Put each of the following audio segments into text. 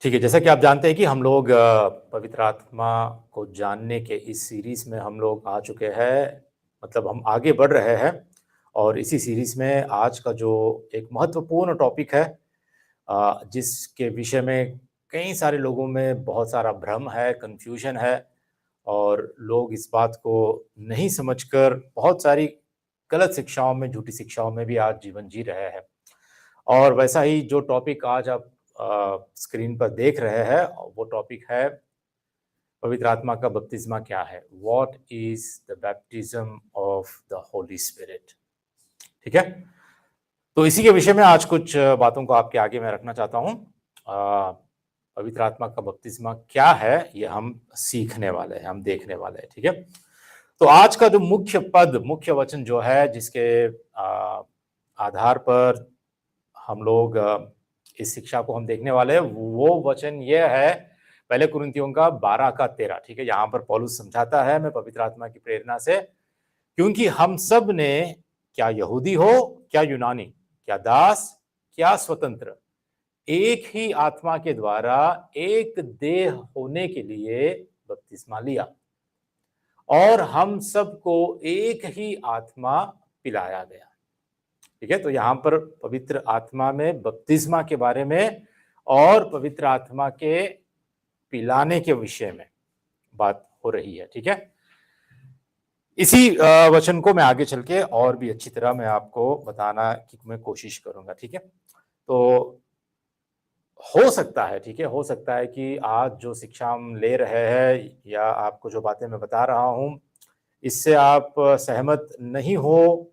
ठीक है, जैसा कि आप जानते हैं कि हम लोग पवित्र आत्मा को जानने के इस सीरीज में हम लोग आ चुके हैं, मतलब हम आगे बढ़ रहे हैं। और इसी सीरीज में आज का जो एक महत्वपूर्ण टॉपिक है, जिसके विषय में कई सारे लोगों में बहुत सारा भ्रम है, कंफ्यूजन है, और लोग इस बात को नहीं समझकर बहुत सारी गलत शिक्षाओं में, झूठी शिक्षाओं में भी आज जीवन जी रहे हैं। और वैसा ही जो टॉपिक आज आप स्क्रीन पर देख रहे हैं, वो टॉपिक है पवित्र आत्मा का बपतिस्मा क्या है। What is the baptism of the Holi spirit. ठीक है, तो इसी के विषय में आज कुछ बातों को आपके आगे मैं रखना चाहता हूँ। पवित्र आत्मा का बपतिस्मा क्या है, ये हम सीखने वाले हैं, हम देखने वाले हैं। ठीक है, तो आज का जो मुख्य वचन जो है, जिसके आधार पर हम लोग इस शिक्षा को हम देखने वाले हैं, वो वचन ये है पहले कुरिन्थियों का 12 का 13। ठीक है, यहाँ पर पौलुस समझाता है, मैं पवित्र आत्मा की प्रेरणा से, क्योंकि हम सब ने, क्या यहूदी हो क्या यूनानी, क्या दास क्या स्वतंत्र, एक ही आत्मा के द्वारा एक देह होने के लिए बपतिस्मा लिया, और हम सबको एक ही आत्मा पिलाया गया। ठीक है, तो यहां पर पवित्र आत्मा में बपतिस्मा के बारे में और पवित्र आत्मा के पिलाने के विषय में बात हो रही है। ठीक है, इसी वचन को मैं आगे चल के और भी अच्छी तरह मैं आपको बताना की मैं कोशिश करूंगा। ठीक है, तो हो सकता है, ठीक है, हो सकता है कि आज जो शिक्षा हम ले रहे हैं या आपको जो बातें मैं बता रहा हूं, इससे आप सहमत नहीं हो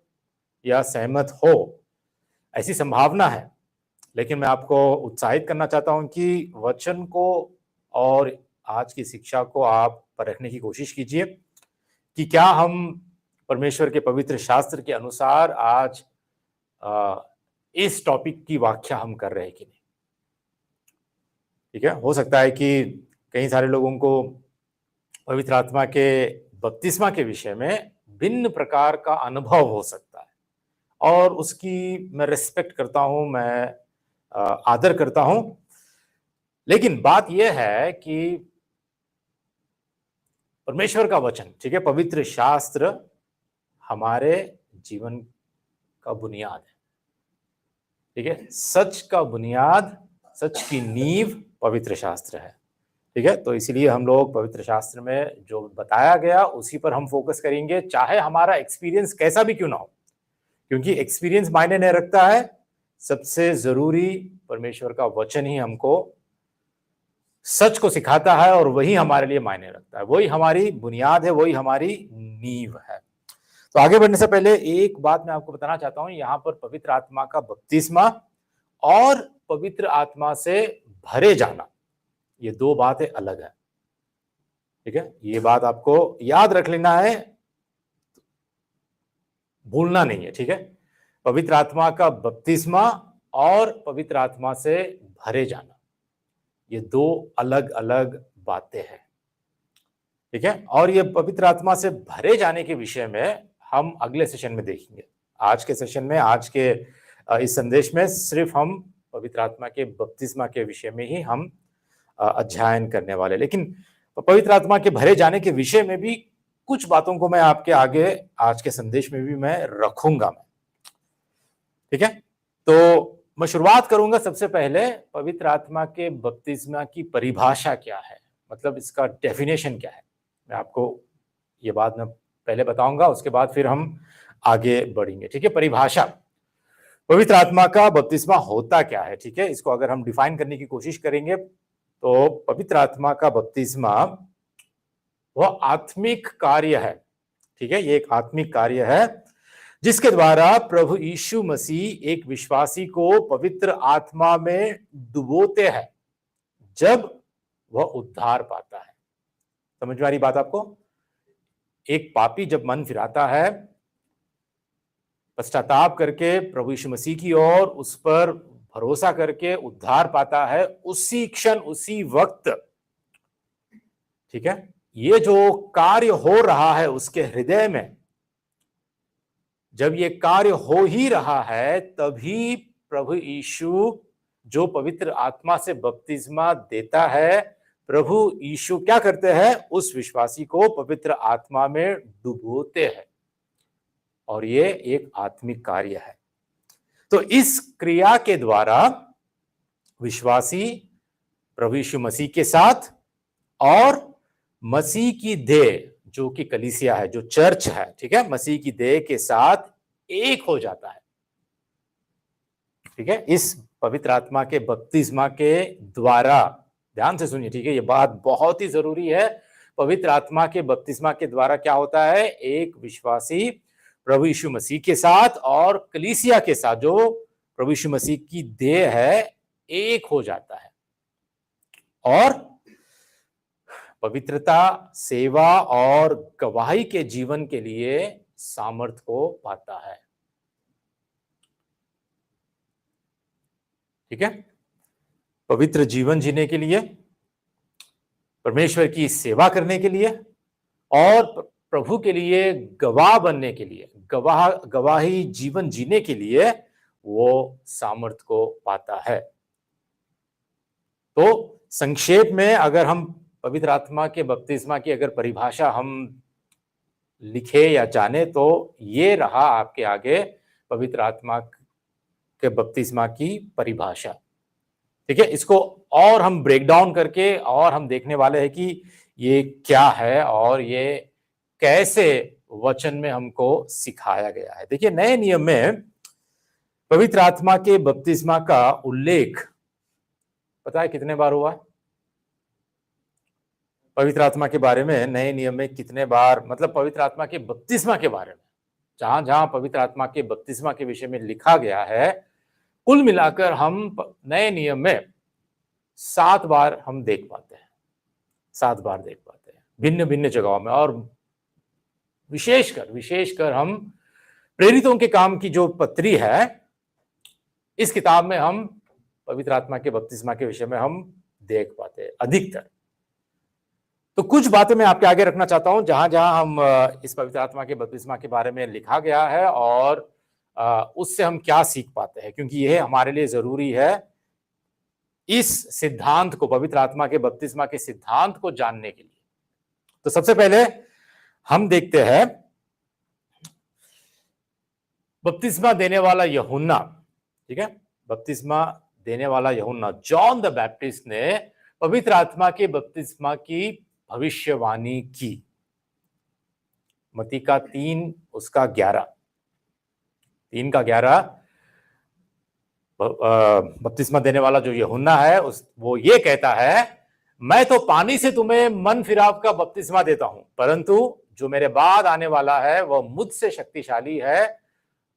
या सहमत हो, ऐसी संभावना है। लेकिन मैं आपको उत्साहित करना चाहता हूं कि वचन को और आज की शिक्षा को आप परखने की कोशिश कीजिए कि क्या हम परमेश्वर के पवित्र शास्त्र के अनुसार आज इस टॉपिक की व्याख्या हम कर रहे हैं कि नहीं। ठीक है, हो सकता है कि कई सारे लोगों को पवित्र आत्मा के बपतिस्मा के विषय में भिन्न प्रकार का अनुभव हो सकता है, और उसकी मैं रिस्पेक्ट करता हूं, मैं आदर करता हूं। लेकिन बात यह है कि परमेश्वर का वचन, ठीक है, पवित्र शास्त्र हमारे जीवन का बुनियाद है। ठीक है, सच का बुनियाद, सच की नींव पवित्र शास्त्र है। ठीक है, तो इसीलिए हम लोग पवित्र शास्त्र में जो बताया गया उसी पर हम फोकस करेंगे, चाहे हमारा एक्सपीरियंस कैसा भी क्यों ना हो, क्योंकि एक्सपीरियंस मायने नहीं रखता है। सबसे जरूरी परमेश्वर का वचन ही हमको सच को सिखाता है, और वही हमारे लिए मायने रखता है, वही हमारी बुनियाद है, वही हमारी नींव है। तो आगे बढ़ने से पहले एक बात मैं आपको बताना चाहता हूं, यहां पर पवित्र आत्मा का बपतिस्मा और पवित्र आत्मा से भरे जाना, ये दो बातें अलग है। ठीक है, ये बात आपको याद रख लेना है, भूलना नहीं है। ठीक है, पवित्र आत्मा का बपतिस्मा और पवित्र आत्मा से भरे जाना, ये दो अलग अलग बातें हैं। ठीक है, और ये पवित्र आत्मा से भरे जाने के विषय में हम अगले सेशन में देखेंगे। आज के सेशन में, आज के इस संदेश में सिर्फ हम पवित्र आत्मा के बपतिस्मा के विषय में ही हम अध्ययन करने वाले। लेकिन पवित्र आत्मा के भरे जाने के विषय में भी कुछ बातों को मैं आपके आगे आज के संदेश में भी मैं रखूंगा। ठीक है, तो मैं शुरुआत करूंगा सबसे पहले पवित्र आत्मा के बपतिस्मा की परिभाषा क्या है, मतलब इसका डेफिनेशन क्या है। मैं आपको ये बात मैं पहले बताऊंगा, उसके बाद फिर हम आगे बढ़ेंगे। ठीक है, परिभाषा, पवित्र आत्मा का बपतिस्मा होता क्या है। ठीक है, इसको अगर हम डिफाइन करने की कोशिश करेंगे तो पवित्र आत्मा का बपतिस्मा वह आत्मिक कार्य है। ठीक है, ये एक आत्मिक कार्य है जिसके द्वारा प्रभु यीशु मसीह एक विश्वासी को पवित्र आत्मा में डुबोते हैं जब वह उद्धार पाता है। समझ में आ रही बात आपको? एक पापी जब मन फिराता है, पश्चाताप करके प्रभु यीशु मसीह की ओर उस पर भरोसा करके उद्धार पाता है, उसी क्षण, उसी वक्त, ठीक है, ये जो कार्य हो रहा है उसके हृदय में, जब ये कार्य हो ही रहा है तभी प्रभु यीशु जो पवित्र आत्मा से बपतिस्मा देता है, प्रभु यीशु क्या करते हैं, उस विश्वासी को पवित्र आत्मा में डुबोते हैं और ये एक आत्मिक कार्य है। तो इस क्रिया के द्वारा विश्वासी प्रभु यीशु मसीह के साथ और मसीह की देह जो कि कलीसिया है, जो चर्च है, ठीक है, मसीह की देह के साथ एक हो जाता है। ठीक है, इस पवित्र आत्मा के बपतिस्मा के द्वारा, ध्यान से सुनिए, ठीक है, ये बात बहुत ही जरूरी है। पवित्र आत्मा के बपतिस्मा के द्वारा क्या होता है, एक विश्वासी प्रभु यीशु मसीह के साथ और कलीसिया के साथ जो प्रभु यीशु मसीह की देह है, एक हो जाता है और पवित्रता, सेवा और गवाही के जीवन के लिए सामर्थ को पाता है। ठीक है, पवित्र जीवन जीने के लिए, परमेश्वर की सेवा करने के लिए और प्रभु के लिए गवाह बनने के लिए, गवाही जीवन जीने के लिए वो सामर्थ को पाता है। तो संक्षेप में अगर हम पवित्र आत्मा के बपतिस्मा की अगर परिभाषा हम लिखे या जाने तो ये रहा आपके आगे पवित्र आत्मा के बपतिस्मा की परिभाषा। ठीक है, इसको और हम ब्रेक डाउन करके और हम देखने वाले हैं कि ये क्या है और ये कैसे वचन में हमको सिखाया गया है। देखिए, नए नियम में पवित्र आत्मा के बपतिस्मा का उल्लेख पता है कितने बार हुआ है? पवित्र आत्मा के बारे में नए नियम में कितने बार, मतलब पवित्र आत्मा के बपतिस्मा के बारे में जहां जहां पवित्र आत्मा के बपतिस्मा के विषय में लिखा गया है, कुल मिलाकर हम नए नियम में 7 बार हम देख पाते हैं, 7 बार देख पाते हैं भिन्न भिन्न जगहों में। और विशेषकर हम प्रेरितों के काम की जो पत्री है, इस किताब में हम पवित्र आत्मा के बपतिस्मा के विषय में हम देख पाते हैं अधिकतर। तो कुछ बातें मैं आपके आगे रखना चाहता हूं जहां जहां हम इस पवित्र आत्मा के बपतिस्मा के बारे में लिखा गया है और उससे हम क्या सीख पाते हैं, क्योंकि यह हमारे लिए जरूरी है इस सिद्धांत को, पवित्र आत्मा के बपतिस्मा के सिद्धांत को जानने के लिए। तो सबसे पहले हम देखते हैं बपतिस्मा देने वाला यूहन्ना। ठीक है, बपतिस्मा देने वाला यूहन्ना, जॉन द बैप्टिस्ट ने पवित्र आत्मा के बपतिस्मा की भविष्यवाणी की। मत्ती का 3 उसका 11, 3 का 11 बपतिस्मा देने वाला जो यूहन्ना है वो ये कहता है, मैं तो पानी से तुम्हें मन फिराव का बपतिस्मा देता हूं, परंतु जो मेरे बाद आने वाला है वह मुझसे शक्तिशाली है,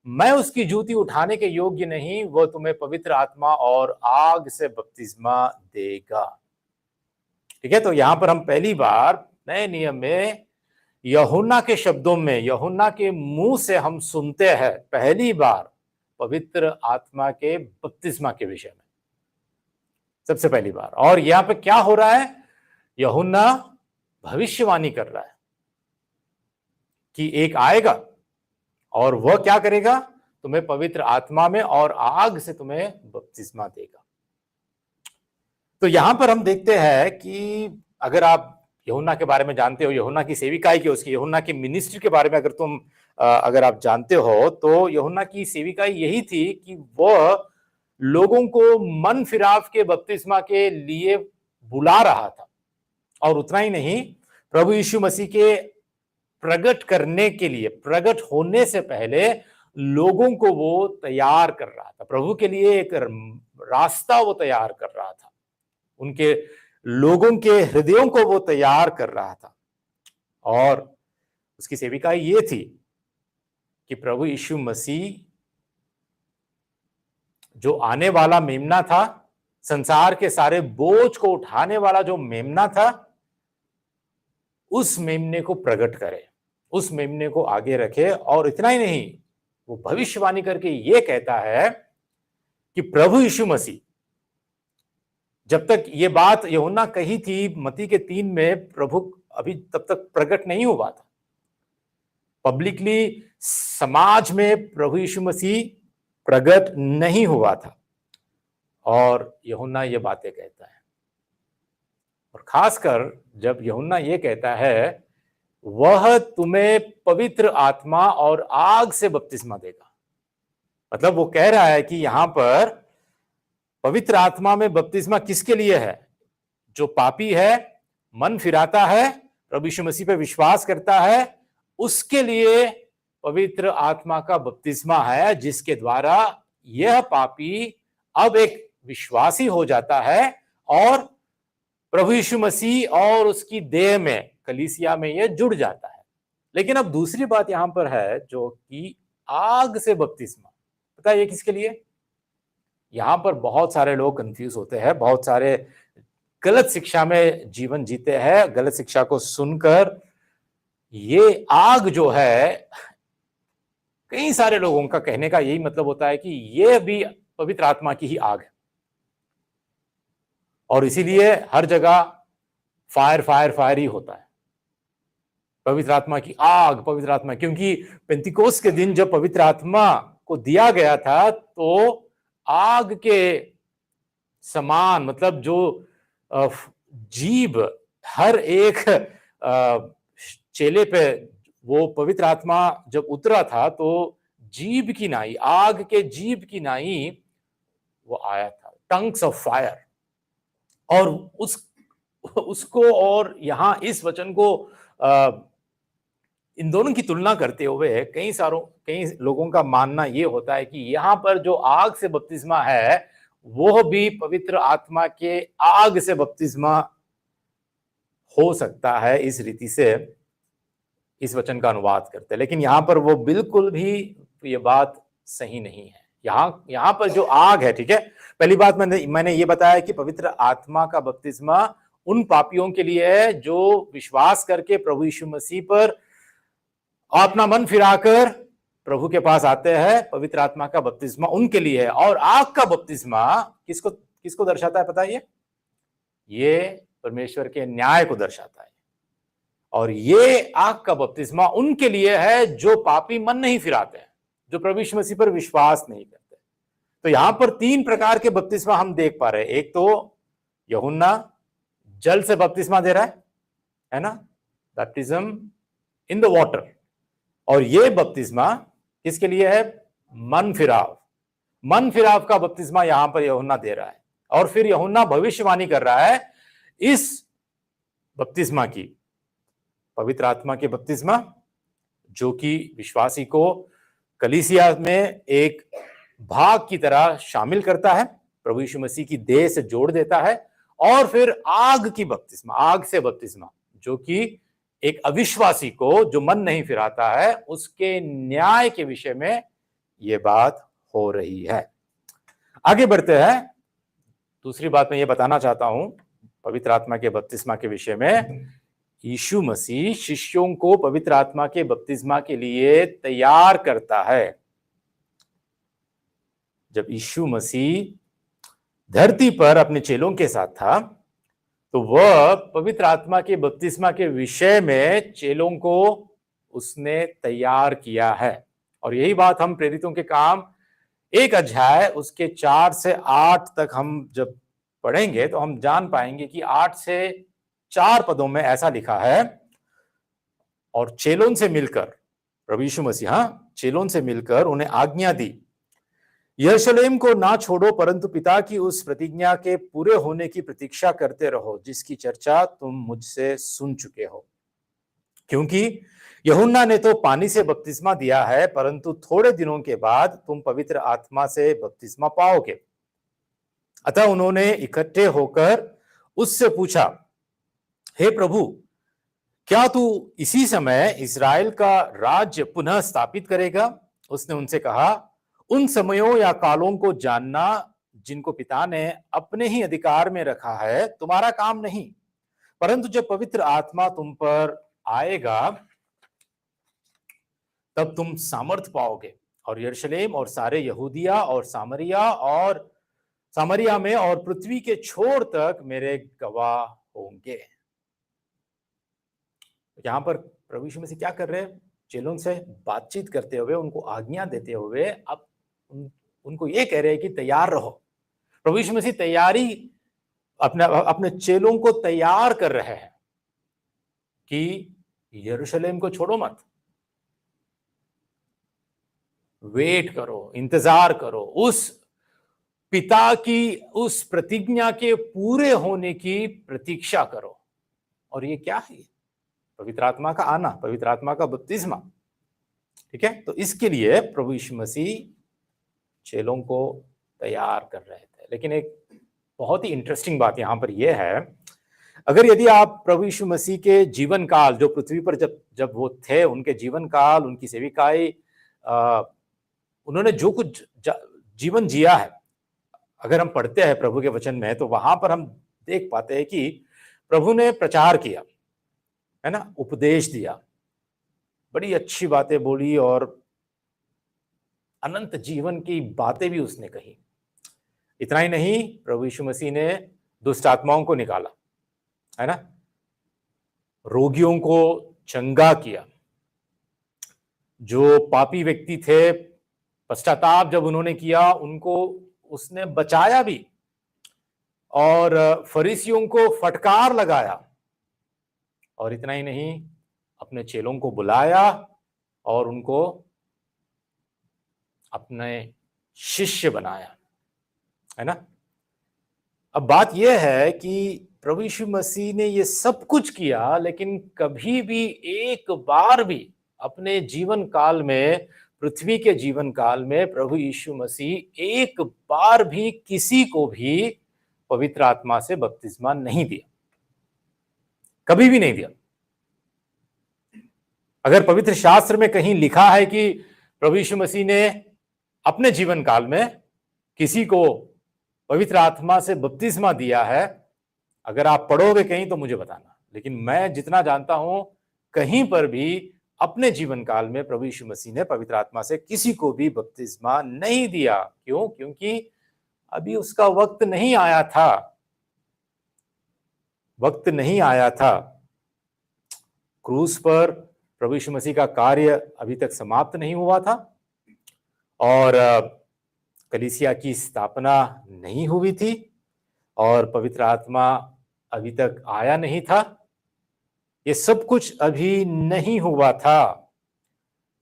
मैं उसकी जूती उठाने के योग्य नहीं, वह तुम्हें पवित्र आत्मा और आग से बपतिस्मा देगा। ठीक है, तो यहां पर हम पहली बार नए नियम में यूहन्ना के शब्दों में, यूहन्ना के मुंह से हम सुनते हैं पहली बार पवित्र आत्मा के बपतिस्मा के विषय में, सबसे पहली बार। और यहां पे क्या हो रहा है, यूहन्ना भविष्यवाणी कर रहा है कि एक आएगा और वह क्या करेगा, तुम्हें पवित्र आत्मा में और आग से तुम्हें बपतिस्मा देगा। तो यहां पर हम देखते हैं कि अगर आप यूहन्ना के बारे में जानते हो, यूहन्ना की सेविकाई की, उसकी यूहन्ना की मिनिस्ट्री के बारे में अगर आप जानते हो, तो यूहन्ना की सेविकाई यही थी कि वह लोगों को मन फिराव के बपतिस्मा के लिए बुला रहा था। और उतना ही नहीं, प्रभु यीशु मसीह के प्रकट करने के लिए, प्रकट होने से पहले लोगों को वो तैयार कर रहा था, प्रभु के लिए एक रास्ता वो तैयार कर रहा था, उनके लोगों के हृदयों को वो तैयार कर रहा था। और उसकी सेविकाई ये थी कि प्रभु यीशु मसीह जो आने वाला मेमना था, संसार के सारे बोझ को उठाने वाला जो मेमना था, उस मेमने को प्रकट करे, उस मेमने को आगे रखे। और इतना ही नहीं, वो भविष्यवाणी करके ये कहता है कि प्रभु यीशु मसीह, जब तक ये बात यूहन्ना कही थी मत्ती के 3 में, प्रभु अभी तब तक प्रकट नहीं हुआ था, पब्लिकली समाज में प्रभु यीशु मसीह प्रकट नहीं हुआ था, और यूहन्ना ये बातें कहता है। और खासकर जब यूहन्ना ये कहता है वह तुम्हें पवित्र आत्मा और आग से बपतिस्मा देगा, मतलब वो कह रहा है कि यहां पर पवित्र आत्मा में बपतिस्मा किसके लिए है? जो पापी है, मन फिराता है, प्रभु यीशु मसीह पे विश्वास करता है, उसके लिए पवित्र आत्मा का बपतिस्मा है, जिसके द्वारा यह पापी अब एक विश्वासी हो जाता है और प्रभु यीशु मसीह और उसकी देह में, कलीसिया में यह जुड़ जाता है। लेकिन अब दूसरी बात यहां पर है जो कि आग से बपतिस्मा, पता है ये किसके लिए? यहां पर बहुत सारे लोग कंफ्यूज होते हैं, बहुत सारे गलत शिक्षा में जीवन जीते हैं, गलत शिक्षा को सुनकर ये आग जो है, कई सारे लोगों का कहने का यही मतलब होता है कि ये भी पवित्र आत्मा की ही आग है, और इसीलिए हर जगह फायर फायर फायर ही होता है, पवित्र आत्मा की आग, पवित्र आत्मा। क्योंकि पेंतिकोस्त के दिन जब पवित्र आत्मा को दिया गया था तो आग के समान, मतलब जो जीभ हर एक चेले पे वो पवित्र आत्मा जब उतरा था तो जीभ की नाई, आग के जीभ की नाई वो आया था, टंग्स ऑफ फायर। और उसको और यहां इस वचन को इन दोनों की तुलना करते हुए कई लोगों का मानना यह होता है कि यहां पर जो आग से बपतिस्मा है वो भी पवित्र आत्मा के आग से बपतिस्मा हो सकता है। इस रीति से इस वचन का अनुवाद करते हैं, लेकिन यहां पर वो बिल्कुल भी ये बात सही नहीं है। यहां पर जो आग है, ठीक है, पहली बात मैंने ये बताया कि पवित्र आत्मा का बपतिस्मा उन पापियों के लिए है जो विश्वास करके प्रभु यीशु मसीह पर अपना मन फिराकर प्रभु के पास आते हैं। पवित्र आत्मा का बपतिस्मा उनके लिए है। और आग का बपतिस्मा किसको दर्शाता है पता है? ये परमेश्वर के न्याय को दर्शाता है। और ये आग का बपतिस्मा उनके लिए है जो पापी मन नहीं फिराते हैं, जो प्रभु यीशु मसीह पर विश्वास नहीं करते। तो यहां पर 3 प्रकार के बपतिस्मा हम देख पा रहे हैं। एक तो यूहन्ना जल से बपतिस्मा दे रहा है ना, बैप्टिज्म इन द वाटर। और ये बपतिस्मा किसके लिए है? मन फिराव का बपतिस्मा यहां पर यूहन्ना दे रहा है। और फिर यूहन्ना भविष्यवाणी कर रहा है इस बपतिस्मा की, पवित्र आत्मा के बपतिस्मा, जो कि विश्वासी को कलीसिया में एक भाग की तरह शामिल करता है, प्रभु यीशु मसीह की देह से जोड़ देता है। और फिर आग की बपतिस्मा, आग से बपतिस्मा, जो कि एक अविश्वासी को, जो मन नहीं फिराता है, उसके न्याय के विषय में यह बात हो रही है। आगे बढ़ते हैं। दूसरी बात मैं ये बताना चाहता हूं पवित्र आत्मा के बपतिस्मा के विषय में। यीशु मसीह शिष्यों को पवित्र आत्मा के बपतिस्मा के लिए तैयार करता है। जब यीशु मसीह धरती पर अपने चेलों के साथ था तो वह पवित्र आत्मा के बपतिस्मा के विषय में चेलों को उसने तैयार किया है। और यही बात हम प्रेरितों के काम 1 अध्याय उसके 4 से 8 तक हम जब पढ़ेंगे तो हम जान पाएंगे कि 8 से 4 पदों में ऐसा लिखा है, और चेलों से मिलकर प्रभु यीशु मसीह चेलों से मिलकर उन्हें आज्ञा दी, यरूशलेम को ना छोड़ो, परंतु पिता की उस प्रतिज्ञा के पूरे होने की प्रतीक्षा करते रहो जिसकी चर्चा तुम मुझसे सुन चुके हो। क्योंकि यूहन्ना ने तो पानी से बपतिस्मा दिया है, परंतु थोड़े दिनों के बाद तुम पवित्र आत्मा से बपतिस्मा पाओगे। अतः उन्होंने इकट्ठे होकर उससे पूछा, हे प्रभु, क्या तू इसी समय इस्राएल का राज्य पुनः स्थापित करेगा? उसने उनसे कहा, उन समयों या कालों को जानना जिनको पिता ने अपने ही अधिकार में रखा है तुम्हारा काम नहीं, परंतु जब पवित्र आत्मा तुम पर आएगा तब तुम सामर्थ पाओगे, और यरूशलेम और सारे यहूदिया और सामरिया में और पृथ्वी के छोर तक मेरे गवाह होंगे। यहां पर प्रभु यीशु मसीह क्या कर रहे हैं? चेलों से बातचीत करते हुए, उनको आज्ञा देते हुए अब उनको ये कह रहे हैं कि तैयार रहो। प्रभु यीशु मसीह तैयारी अपने अपने चेलों को तैयार कर रहे हैं कि यरूशलेम को छोड़ो मत, वेट करो, इंतजार करो, उस पिता की उस प्रतिज्ञा के पूरे होने की प्रतीक्षा करो। और ये क्या है? पवित्र आत्मा का आना, पवित्र आत्मा का बपतिस्मा। ठीक है, तो इसके लिए प्रभु यीशु मसीह चेलों को तैयार कर रहे थे। लेकिन एक बहुत ही इंटरेस्टिंग बात यहां पर यह है, अगर यदि आप प्रभु यीशु मसीह के जीवन काल, जो पृथ्वी पर जब वो थे, उनके जीवन काल, उनकी सेविकाई, उन्होंने जो कुछ जीवन जिया है, अगर हम पढ़ते हैं प्रभु के वचन में, तो वहां पर हम देख पाते हैं कि प्रभु ने प्रचार किया, है ना, उपदेश दिया, बड़ी अच्छी बातें बोली और अनंत जीवन की बातें भी उसने कही। इतना ही नहीं, प्रभु यीशु मसीह ने दुष्ट आत्माओं को निकाला, है ना, रोगियों को चंगा किया, जो पापी व्यक्ति थे, पश्चाताप जब उन्होंने किया, उनको उसने बचाया भी, और फरीसियों को फटकार लगाया। और इतना ही नहीं, अपने चेलों को बुलाया और उनको अपने शिष्य बनाया, है ना। अब बात यह है कि प्रभु यीशु मसीह ने ये सब कुछ किया, लेकिन कभी भी एक बार भी अपने जीवन काल में, पृथ्वी के जीवन काल में, प्रभु यीशु मसीह एक बार भी किसी को भी पवित्र आत्मा से बपतिस्मा नहीं दिया, कभी भी नहीं दिया। अगर पवित्र शास्त्र में कहीं लिखा है कि प्रभु यीशु मसीह ने अपने जीवन काल में किसी को पवित्र आत्मा से बपतिस्मा दिया है, अगर आप पढ़ोगे कहीं तो मुझे बताना। लेकिन मैं जितना जानता हूं, कहीं पर भी अपने जीवन काल में प्रभु यीशु मसीह ने पवित्र आत्मा से किसी को भी बपतिस्मा नहीं दिया। क्यों? क्योंकि अभी उसका वक्त नहीं आया था, वक्त नहीं आया था। क्रूस पर प्रभु यीशु मसीह का कार्य अभी तक समाप्त नहीं हुआ था, और कलीसिया की स्थापना नहीं हुई थी, और पवित्र आत्मा अभी तक आया नहीं था। ये सब कुछ अभी नहीं हुआ था।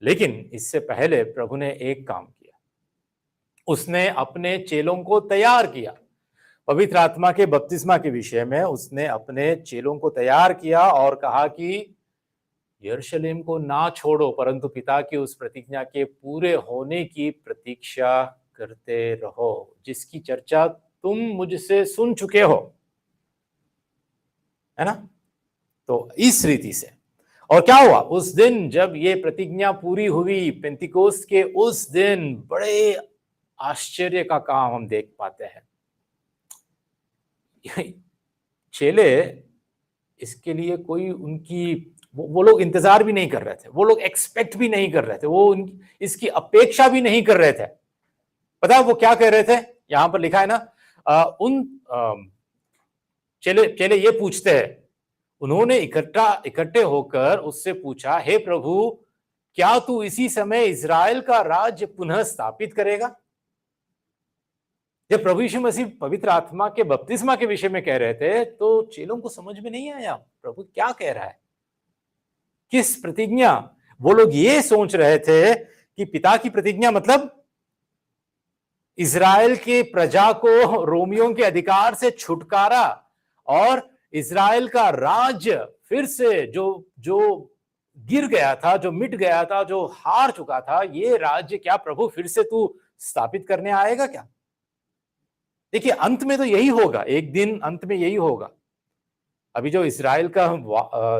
लेकिन इससे पहले प्रभु ने एक काम किया, उसने अपने चेलों को तैयार किया। पवित्र आत्मा के बपतिस्मा के विषय में उसने अपने चेलों को तैयार किया और कहा कि यरूशलेम को ना छोड़ो, परंतु पिता की उस प्रतिज्ञा के पूरे होने की प्रतीक्षा करते रहो, जिसकी चर्चा तुम मुझसे सुन चुके हो, है ना। तो इस रीति से, और क्या हुआ उस दिन जब ये प्रतिज्ञा पूरी हुई, पेंतिकोस्त के उस दिन बड़े आश्चर्य का काम हम देख पाते हैं। चेले इसके लिए कोई उनकी वो लोग इंतजार भी नहीं कर रहे थे, वो लोग एक्सपेक्ट भी नहीं कर रहे थे, वो इसकी अपेक्षा भी नहीं कर रहे थे। पता है वो क्या कह रहे थे? यहां पर लिखा है ना, चेले ये पूछते हैं, उन्होंने इकट्ठे होकर उससे पूछा, हे प्रभु, क्या तू इसी समय इजराइल का राज्य पुनः स्थापित करेगा? जब प्रभु यीशु मसीह पवित्र आत्मा के बपतिस्मा के विषय में कह रहे थे, तो चेलों को समझ में नहीं आया प्रभु क्या कह रहा है, किस प्रतिज्ञा। वो लोग ये सोच रहे थे कि पिता की प्रतिज्ञा मतलब इजराइल के प्रजा को रोमियों के अधिकार से छुटकारा, और इजराइल का राज्य फिर से जो गिर गया था, जो मिट गया था, जो हार चुका था, ये राज्य क्या प्रभु फिर से तू स्थापित करने आएगा क्या? देखिए, अंत में तो यही होगा, एक दिन अंत में यही होगा। अभी जो इजराइल का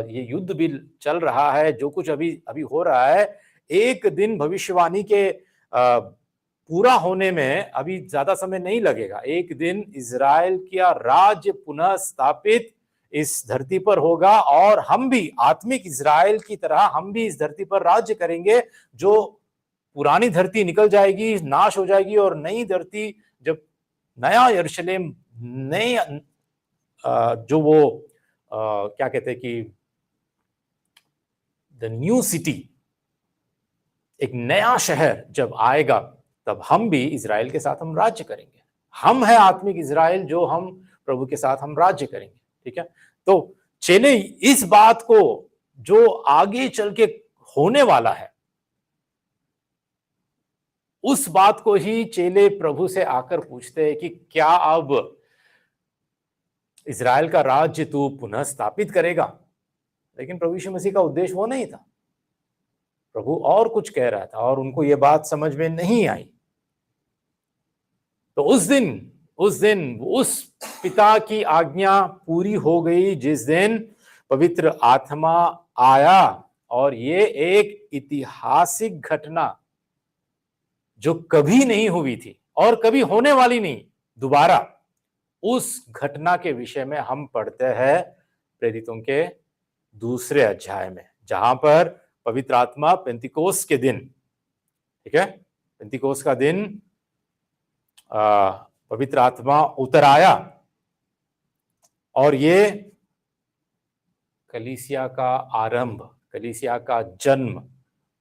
ये युद्ध भी चल रहा है, जो कुछ अभी हो रहा है, एक दिन भविष्यवाणी के पूरा होने में अभी ज्यादा समय नहीं लगेगा। एक दिन इजराइल का राज्य पुनः स्थापित इस धरती पर होगा, और हम भी आत्मिक इजराइल की तरह हम भी इस धरती पर राज्य करेंगे। जो पुरानी धरती निकल जाएगी, नाश हो जाएगी, और नई धरती, जब नया यरूशलेम, नए जो वो क्या कहते हैं कि द न्यू सिटी, एक नया शहर जब आएगा तब हम भी इजराइल के साथ हम राज्य करेंगे। हम है आत्मिक इजराइल जो हम प्रभु के साथ हम राज्य करेंगे। ठीक है, तो चेले इस बात को जो आगे चल के होने वाला है उस बात को ही चेले प्रभु से आकर पूछते हैं कि क्या अब इजराइल का राज्य तू पुनः स्थापित करेगा। लेकिन प्रभु यीशु मसीह का उद्देश्य वो नहीं था। प्रभु और कुछ कह रहा था और उनको ये बात समझ में नहीं आई। तो उस दिन उस पिता की आज्ञा पूरी हो गई जिस दिन पवित्र आत्मा आया। और ये एक ऐतिहासिक घटना जो कभी नहीं हुई थी और कभी होने वाली नहीं दोबारा, उस घटना के विषय में हम पढ़ते हैं प्रेरितों के दूसरे अध्याय में, जहां पर पवित्र आत्मा पेंतिकोस के दिन, ठीक है, पेंतिकोस का दिन पवित्र आत्मा उतर आया और ये कलीसिया का आरंभ, कलीसिया का जन्म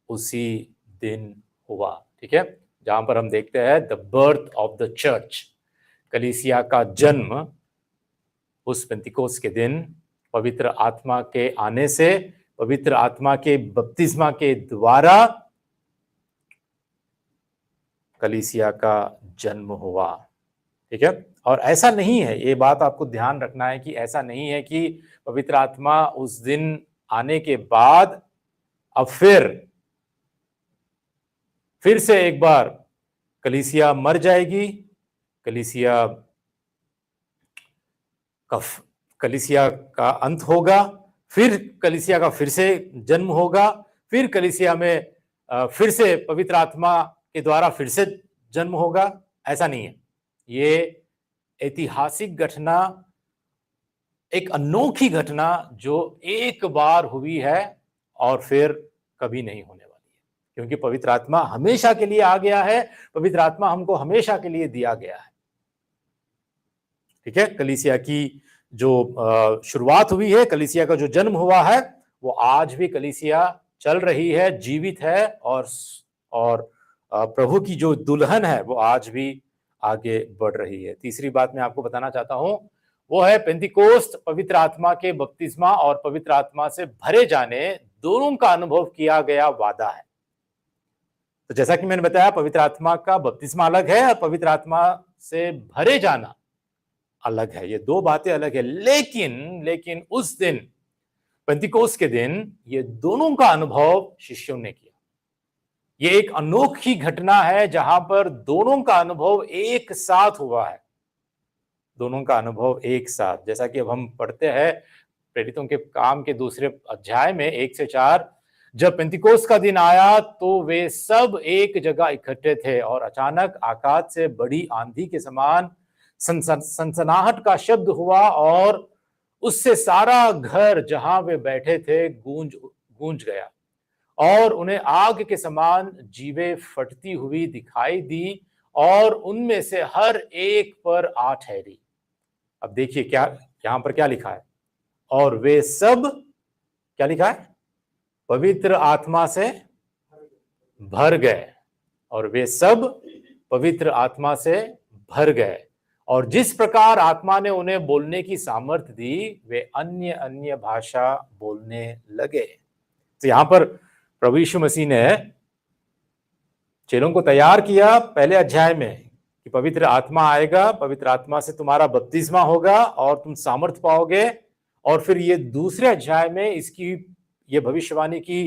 उसी दिन हुआ। ठीक है, जहां पर हम देखते हैं the birth of the church, कलीसिया का जन्म उस पेंतिकोस के दिन पवित्र आत्मा के आने से, पवित्र आत्मा के बपतिस्मा के द्वारा कलीसिया का जन्म हुआ। ठीक है, और ऐसा नहीं है, ये बात आपको ध्यान रखना है कि ऐसा नहीं है कि पवित्र आत्मा उस दिन आने के बाद अब फिर से एक बार कलीसिया मर जाएगी, कलीसिया का अंत होगा, फिर कलीसिया का फिर से जन्म होगा, फिर कलीसिया में फिर से पवित्र आत्मा के द्वारा फिर से जन्म होगा। ऐसा नहीं है। ये ऐतिहासिक घटना, एक अनोखी घटना जो एक बार हुई है और फिर कभी नहीं होने वाली है, क्योंकि पवित्र आत्मा हमेशा के लिए आ गया है, पवित्र आत्मा हमको हमेशा के लिए दिया गया है। ठीक है, कलीसिया की जो शुरुआत हुई है, कलीसिया का जो जन्म हुआ है, वो आज भी कलीसिया चल रही है, जीवित है, और प्रभु की जो दुल्हन है वो आज भी आगे बढ़ रही है। तीसरी बात मैं आपको बताना चाहता हूं वो है पेंतिकोस्त पवित्र आत्मा के बपतिस्मा और पवित्र आत्मा से भरे जाने दोनों का अनुभव किया गया वादा है। तो जैसा कि मैंने बताया, पवित्र आत्मा का बपतिस्मा अलग है और पवित्र आत्मा से भरे जाना अलग है, ये दो बातें अलग है। लेकिन उस दिन, पेंतिकोस्त के दिन, ये दोनों का अनुभव शिष्यों ने किया। ये एक अनोखी घटना है जहां पर दोनों का अनुभव एक साथ हुआ है, दोनों का अनुभव एक साथ। जैसा कि अब हम पढ़ते हैं प्रेरितों के काम के दूसरे अध्याय में 1 से 4, जब पेंतिकोस्त का दिन आया तो वे सब एक जगह इकट्ठे थे और अचानक आकाश से बड़ी आंधी के समान सनसनाहट का शब्द हुआ और उससे सारा घर जहां वे बैठे थे गूंज गया और उन्हें आग के समान जीवें फटती हुई दिखाई दी और उनमें से हर एक पर आ ठहरी। अब देखिए क्या यहां पर क्या लिखा है, और वे सब, क्या लिखा है, पवित्र आत्मा से भर गए, और वे सब पवित्र आत्मा से भर गए, और जिस प्रकार आत्मा ने उन्हें बोलने की सामर्थ्य दी वे अन्य अन्य भाषा बोलने लगे। तो यहां पर प्रभु यीशु मसीह ने चेलों को तैयार किया पहले अध्याय में कि पवित्र आत्मा आएगा, पवित्र आत्मा से तुम्हारा बपतिस्मा होगा और तुम सामर्थ्य पाओगे, और फिर ये दूसरे अध्याय में इसकी ये भविष्यवाणी की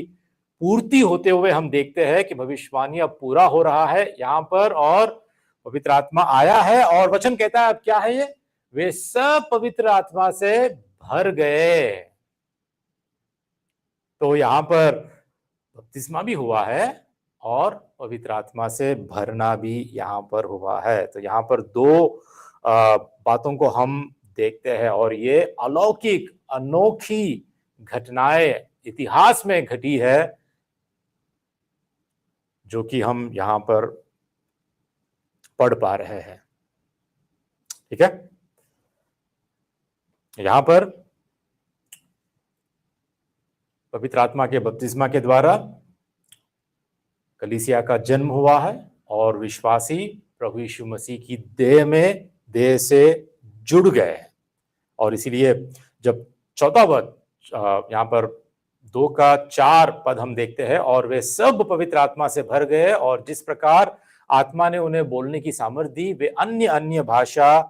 पूर्ति होते हुए हम देखते हैं कि भविष्यवाणी अब पूरा हो रहा है यहां पर, और पवित्र आत्मा आया है और वचन कहता है अब क्या है, ये वे सब पवित्र आत्मा से भर गए। तो यहां पर बपतिस्मा भी हुआ है और पवित्र आत्मा से भरना भी यहां पर हुआ है। तो यहां पर दो बातों को हम देखते हैं, और ये अलौकिक अनोखी घटनाएं इतिहास में घटी है जो कि हम यहां पर पढ़ पा रहे हैं। ठीक है, यहां पर पवित्र आत्मा के बपतिस्मा के द्वारा कलीसिया का जन्म हुआ है और विश्वासी प्रभु यीशु मसीह की देह से जुड़ गए हैं। और इसीलिए जब चौथा पद यहाँ पर 2 का 4 पद हम देखते हैं, और वे सब पवित्र आत्मा से भर गए और जिस प्रकार आत्मा ने उन्हें बोलने की सामर्थ्य दी, वे अन्य अन्य भाषा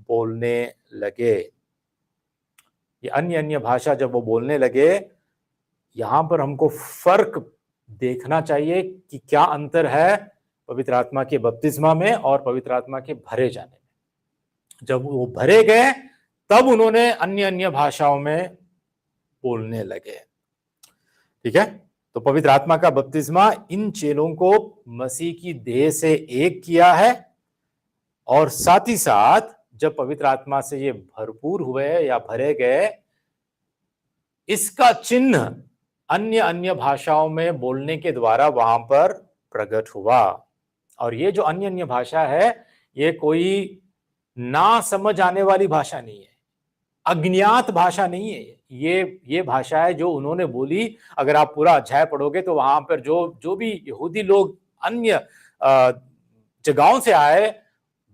बोलने लगे। ये अन्य अन्य भाषा जब वो बोलने लगे, यहां पर हमको फर्क देखना चाहिए कि क्या अंतर है पवित्र आत्मा के बपतिस्मा में और पवित्र आत्मा के भरे जाने में। जब वो भरे गए तब उन्होंने अन्य अन्य भाषाओं में बोलने लगे। ठीक है, तो पवित्र आत्मा का बपतिस्मा इन चेलों को मसीह की देह से एक किया है, और साथ ही साथ जब पवित्र आत्मा से ये भरपूर हुए या भरे गए, इसका चिन्ह अन्य अन्य भाषाओं में बोलने के द्वारा वहां पर प्रकट हुआ। और ये जो अन्य अन्य भाषा है, ये कोई ना समझ आने वाली भाषा नहीं है, अज्ञात भाषा नहीं है। ये भाषा है जो उन्होंने बोली। अगर आप पूरा अध्याय पढ़ोगे तो वहां पर जो भी यहूदी लोग अन्य जगहों से आए,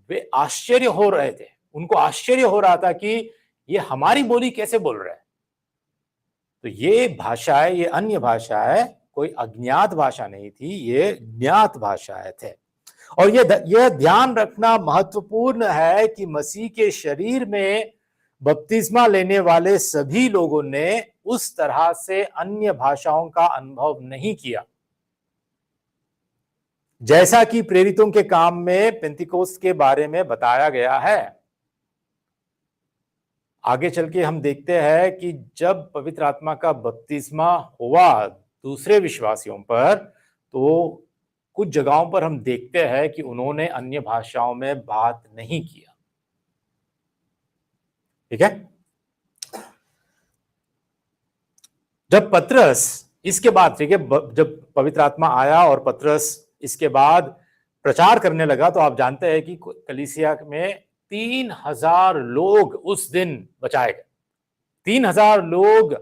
वे आश्चर्य हो रहे थे। उनको आश्चर्य हो रहा था कि ये हमारी बोली कैसे बोल रहे हैं। तो ये भाषा है, ये अन्य भाषा है, कोई अज्ञात भाषा नहीं थी, ये ज्ञात भाषाएं थे। और ये ध्यान रखना महत्वपूर्ण है कि मसीह के शरीर में बपतिस्मा लेने वाले सभी लोगों ने उस तरह से अन्य भाषाओं का अनुभव नहीं किया, जैसा कि प्रेरितों के काम में पेंतिकोस्त के बारे में बताया गया है। आगे चल के हम देखते हैं कि जब पवित्र आत्मा का बपतिस्मा हुआ दूसरे विश्वासियों पर, तो कुछ जगहों पर हम देखते हैं कि उन्होंने अन्य भाषाओं में बात नहीं किया। ठीक है, जब पतरस इसके बाद, ठीक है, जब पवित्र आत्मा आया और पतरस इसके बाद प्रचार करने लगा, तो आप जानते हैं कि कलीसिया में 3000 लोग उस दिन बचाए गए। 3000 लोग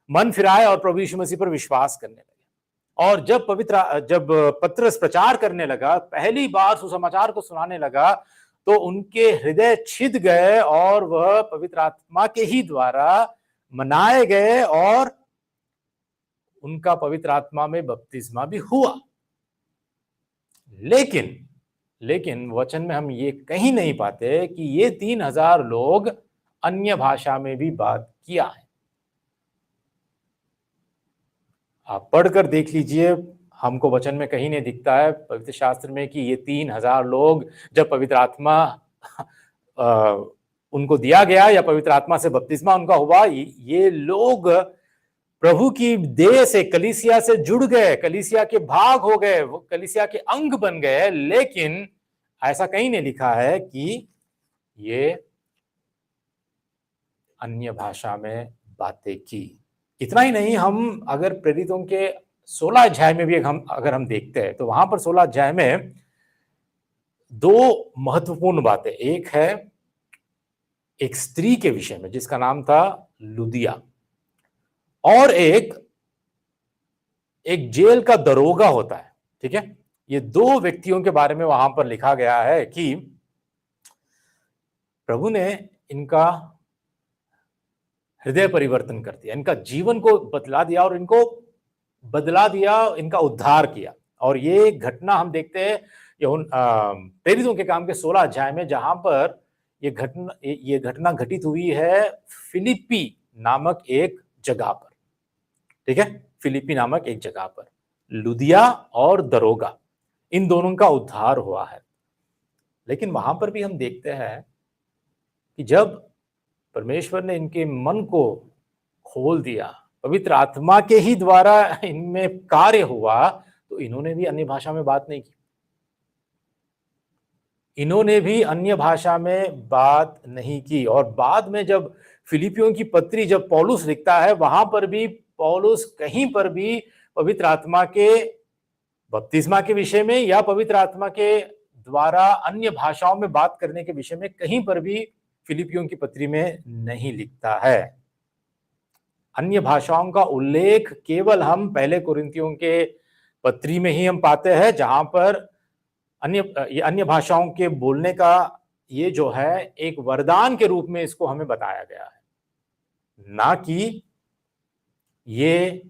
मन फिराए और प्रभु यीशु मसीह पर विश्वास करने लगे। और जब पतरस प्रचार करने लगा, पहली बार सुसमाचार को सुनाने लगा, तो उनके हृदय छिद गए और वह पवित्र आत्मा के ही द्वारा मनाए गए और उनका पवित्र आत्मा में बपतिस्मा भी हुआ। लेकिन वचन में हम ये कहीं नहीं पाते कि ये 3000 लोग अन्य भाषा में भी बात किया है। आप पढ़कर देख लीजिए, हमको वचन में कहीं नहीं दिखता है पवित्र शास्त्र में कि ये 3000 लोग जब पवित्र आत्मा उनको दिया गया या पवित्र आत्मा से बपतिस्मा उनका हुआ, ये लोग प्रभु की देह से, कलीसिया से जुड़ गए, कलीसिया के भाग हो गए, वो कलीसिया के अंग बन गए। लेकिन ऐसा कहीं नहीं लिखा है कि ये अन्य भाषा में बातें की। इतना ही नहीं, हम अगर प्रेरितों के 16 अध्याय में भी अगर हम देखते हैं, तो वहां पर 16 अध्याय में 2 महत्वपूर्ण बातें। एक है एक स्त्री के विषय में जिसका नाम था लुदिया, और एक जेल का दरोगा होता है। ठीक है, ये 2 व्यक्तियों के बारे में वहां पर लिखा गया है कि प्रभु ने इनका हृदय परिवर्तन कर दिया, इनका जीवन को बदला दिया और इनको बदला दिया, इनका उद्धार किया। और ये घटना हम देखते हैं प्रेरितों के काम के 16 अध्याय में, जहां पर ये घटना घटित हुई है फिलिप्पी नामक एक जगह पर। ठीक है, फिलिप्पी नामक एक जगह पर लुदिया और दरोगा, इन दोनों का उद्धार हुआ है। लेकिन वहां पर भी हम देखते हैं कि जब परमेश्वर ने इनके मन को खोल दिया, पवित्र आत्मा के ही द्वारा इनमें कार्य हुआ, तो इन्होंने भी अन्य भाषा में बात नहीं की। इन्होंने भी अन्य भाषा में बात नहीं की। और बाद में जब फिलिपियों की पत्री जब पौलुस लिखता है, वहां पर भी पौलुस कहीं पर भी पवित्र आत्मा के बपतिस्मा के विषय में या पवित्र आत्मा के द्वारा अन्य भाषाओं में बात करने के विषय में कहीं पर भी फिलिपियों की पत्री में नहीं लिखता है। अन्य भाषाओं का उल्लेख केवल हम पहले कुरिन्थियों के पत्री में ही हम पाते हैं, जहां पर अन्य भाषाओं के बोलने का ये जो है एक वरदान के रूप में इसको हमें बताया गया है, ना कि ये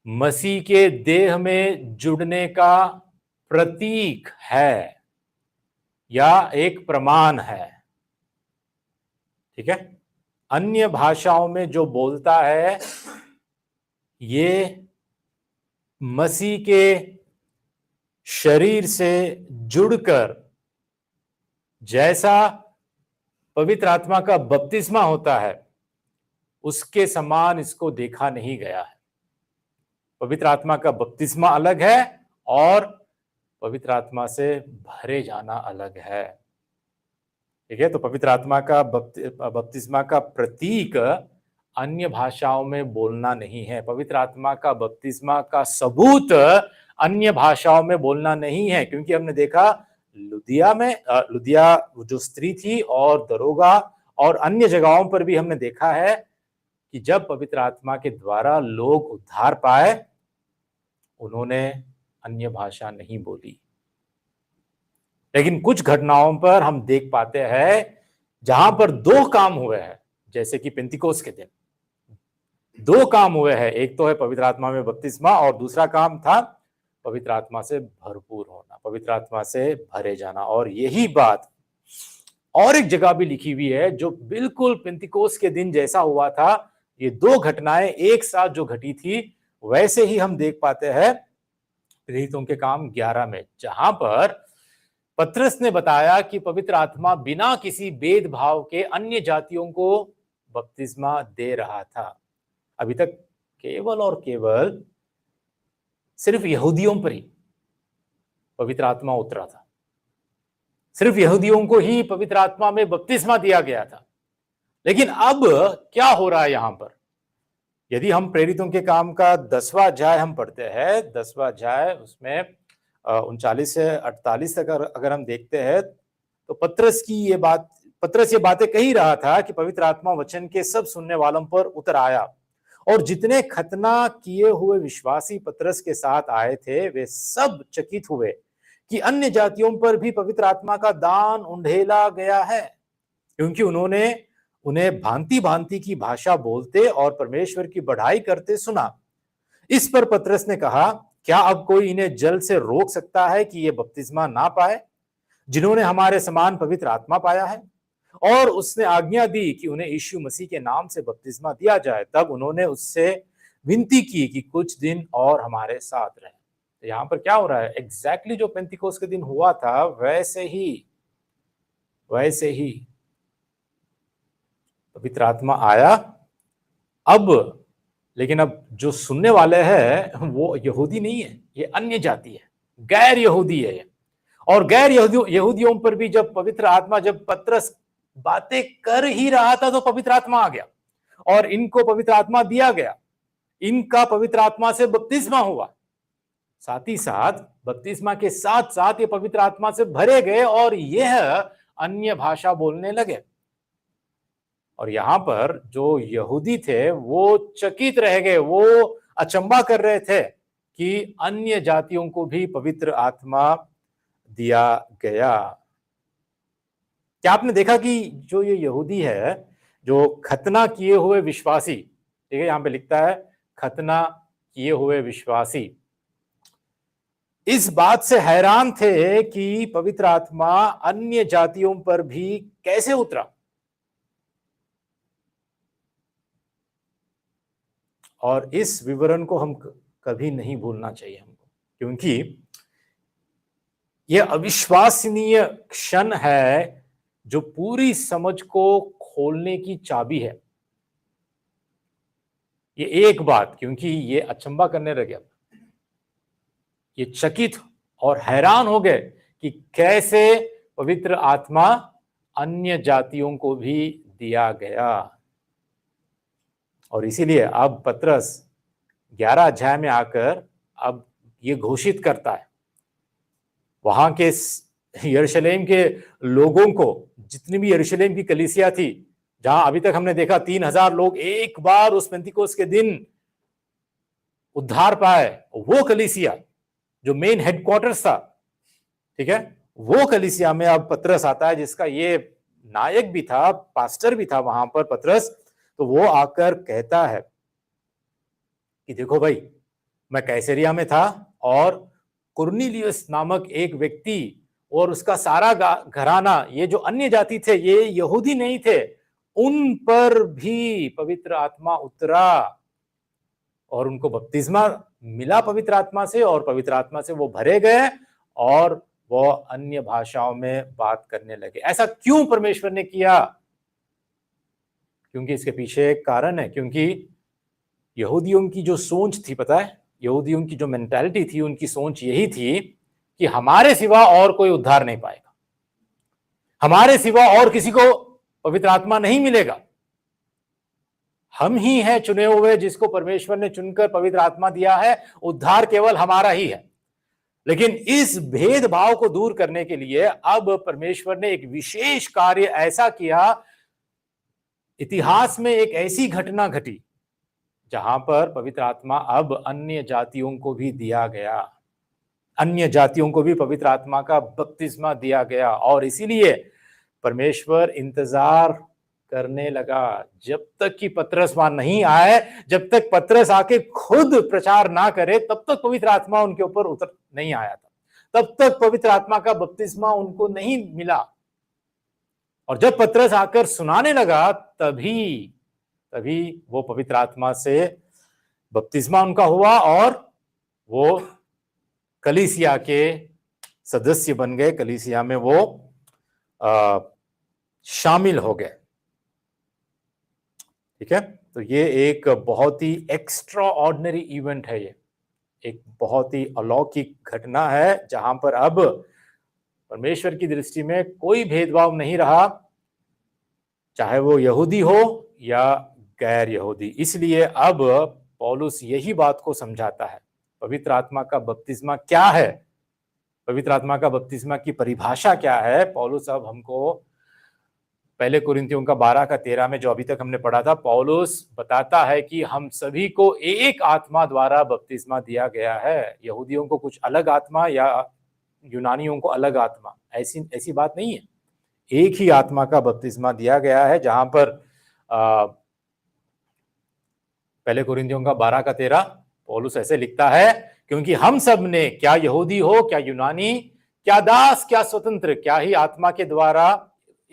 मसीह के देह में जुड़ने का प्रतीक है या एक प्रमाण है। ठीक है, अन्य भाषाओं में जो बोलता है ये मसीह के शरीर से जुड़कर जैसा पवित्र आत्मा का बपतिस्मा होता है उसके समान इसको देखा नहीं गया है। पवित्र आत्मा का बपतिस्मा अलग है और पवित्र आत्मा से भरे जाना अलग है। ठीक है, तो पवित्र आत्मा का बपतिस्मा का प्रतीक अन्य भाषाओं में बोलना नहीं है। पवित्र आत्मा का बपतिस्मा का सबूत अन्य भाषाओं में बोलना नहीं है, क्योंकि हमने देखा लुदिया जो स्त्री थी और दरोगा और अन्य जगहों पर भी हमने देखा है कि जब पवित्र आत्मा के द्वारा लोग उद्धार पाए उन्होंने अन्य भाषा नहीं बोली। लेकिन कुछ घटनाओं पर हम देख पाते हैं जहां पर दो काम हुए हैं, जैसे कि पेंतिकोस के दिन दो काम हुए हैं। एक तो है पवित्र आत्मा में बपतिस्मा और दूसरा काम था पवित्र आत्मा से भरपूर होना, पवित्र आत्मा से भरे जाना। और यही बात और एक जगह भी लिखी हुई है जो बिल्कुल पेंतिकोस के दिन जैसा हुआ था। ये दो घटनाएं एक साथ जो घटी थी वैसे ही हम देख पाते हैं प्रेरितों के काम 11 में, जहां पर पतरस ने बताया कि पवित्र आत्मा बिना किसी भेदभाव के अन्य जातियों को बपतिस्मा दे रहा था। अभी तक केवल और केवल सिर्फ यहूदियों पर ही पवित्र आत्मा उतरा था, सिर्फ यहूदियों को ही पवित्र आत्मा में बपतिस्मा दिया गया था। लेकिन अब क्या हो रहा है यहां पर? यदि हम प्रेरितों के काम का 10वां अध्याय हम पढ़ते हैं, 10वां अध्याय उसमें 39 से 48 तक अगर हम देखते हैं तो पतरस ये बातें कही रहा था कि पवित्र आत्मा वचन के सब सुनने वालों पर उतर आया और जितने खतना किए हुए विश्वासी पतरस के साथ आए थे वे सब चकित हुए कि अन्य जातियों पर भी पवित्र आत्मा का दान उंडेला गया है, क्योंकि उन्होंने उन्हें भांति भांति की भाषा बोलते और परमेश्वर की बढ़ाई करते सुना। इस पर पतरस ने कहा, क्या अब कोई इन्हें जल से रोक सकता है कि ये बपतिस्मा ना पाए जिन्होंने हमारे समान पवित्र आत्मा पाया है? और उसने आज्ञा दी कि उन्हें यीशु मसीह के नाम से बपतिस्मा दिया जाए। तब उन्होंने उससे विनती की कि कुछ दिन और हमारे साथ रहे। तो यहां पर क्या हो रहा है? एग्जैक्टली जो पेंतिकोस के दिन हुआ था वैसे ही पवित्र आत्मा आया अब। लेकिन अब जो सुनने वाले हैं वो यहूदी नहीं है, ये अन्य जाति है, गैर यहूदी है। और गैर यहूदियों पर भी जब पवित्र आत्मा, जब पतरस बातें कर ही रहा था तो पवित्र आत्मा आ गया और इनको पवित्र आत्मा दिया गया, इनका पवित्र आत्मा से बपतिस्मा हुआ। साथ ही साथ बपतिस्मा के साथ साथ ये पवित्र आत्मा से भरे गए और यह अन्य भाषा बोलने लगे। और यहां पर जो यहूदी थे वो चकित रह गए, वो अचंबा कर रहे थे कि अन्य जातियों को भी पवित्र आत्मा दिया गया। क्या आपने देखा कि जो ये यहूदी है, जो खतना किए हुए विश्वासी, ठीक है, यहां पे लिखता है खतना किए हुए विश्वासी, इस बात से हैरान थे कि पवित्र आत्मा अन्य जातियों पर भी कैसे उतरा। और इस विवरण को हम कभी नहीं भूलना चाहिए हमको, क्योंकि यह अविश्वसनीय क्षण है जो पूरी समझ को खोलने की चाबी है। ये एक बात, क्योंकि ये अचंबा करने लगे, ये चकित और हैरान हो गए कि कैसे पवित्र आत्मा अन्य जातियों को भी दिया गया। और इसीलिए अब पतरस 11 अध्याय में आकर अब ये घोषित करता है वहां के यरूशलेम के लोगों को, जितनी भी यरूशलेम की कलीसिया थी, जहां अभी तक हमने देखा 3000 लोग एक बार उस पेंतिकोस के दिन उद्धार पाए, वो कलीसिया जो मेन हेडक्वार्टर्स था, ठीक है, वो कलीसिया में अब पतरस आता है, जिसका ये नायक भी था, पास्टर भी था वहां पर पतरस। तो वो आकर कहता है कि देखो भाई, मैं कैसरिया में था और कुर्नेलियुस नामक एक व्यक्ति और उसका सारा घराना, ये जो अन्य जाति थे, ये यहूदी नहीं थे, उन पर भी पवित्र आत्मा उतरा और उनको बपतिस्मा मिला पवित्र आत्मा से, और पवित्र आत्मा से वो भरे गए और वो अन्य भाषाओं में बात करने लगे। ऐसा क्यों परमेश्वर ने किया? क्योंकि इसके पीछे एक कारण है, क्योंकि यहूदियों की जो सोच थी, पता है, यहूदियों की जो मेंटालिटी थी, उनकी सोच यही थी कि हमारे सिवा और कोई उद्धार नहीं पाएगा, हमारे सिवा और किसी को पवित्र आत्मा नहीं मिलेगा, हम ही हैं चुने हुए जिसको परमेश्वर ने चुनकर पवित्र आत्मा दिया है, उद्धार केवल हमारा ही है। लेकिन इस भेदभाव को दूर करने के लिए अब परमेश्वर ने एक विशेष कार्य ऐसा किया, इतिहास में एक ऐसी घटना घटी जहां पर पवित्र आत्मा अब अन्य जातियों को भी दिया गया, अन्य जातियों को भी पवित्र आत्मा का बपतिस्मा दिया गया। और इसीलिए परमेश्वर इंतजार करने लगा जब तक कि पतरस वहां नहीं आए, जब तक पतरस आके खुद प्रचार ना करे, तब तक पवित्र आत्मा उनके ऊपर उतर नहीं आया था, तब तक पवित्र आत्मा का बपतिस्मा उनको नहीं मिला। और जब पतरस आकर सुनाने लगा, तभी वो पवित्र आत्मा से बपतिस्मा उनका हुआ और वो कलीसिया के सदस्य बन गए, कलीसिया में वो शामिल हो गए। ठीक है, तो ये एक बहुत ही एक्स्ट्रा ऑर्डिनरी इवेंट है, ये एक बहुत ही अलौकिक घटना है जहां पर अब परमेश्वर की दृष्टि में कोई भेदभाव नहीं रहा, चाहे वो यहूदी हो या गैर यहूदी। इसलिए अब पौलुस यही बात को समझाता है, पवित्र आत्मा का बपतिस्मा क्या है, पवित्र आत्मा का बपतिस्मा की परिभाषा क्या है। पौलुस अब हमको पहले कुरिन्थियों का 12 का 13 में जो अभी तक हमने पढ़ा था, पौलुस बताता है कि हम सभी को एक आत्मा द्वारा बपतिस्मा दिया गया है। यहूदियों को कुछ अलग आत्मा या यूनानियों को अलग आत्मा, ऐसी बात नहीं है, एक ही आत्मा का बपतिस्मा दिया गया है। जहां पर पहले कुरिन्थियों का 12 का 13 पौलुस ऐसे लिखता है, क्योंकि हम सब ने, क्या यहूदी हो क्या यूनानी, क्या दास क्या स्वतंत्र, क्या ही आत्मा के द्वारा,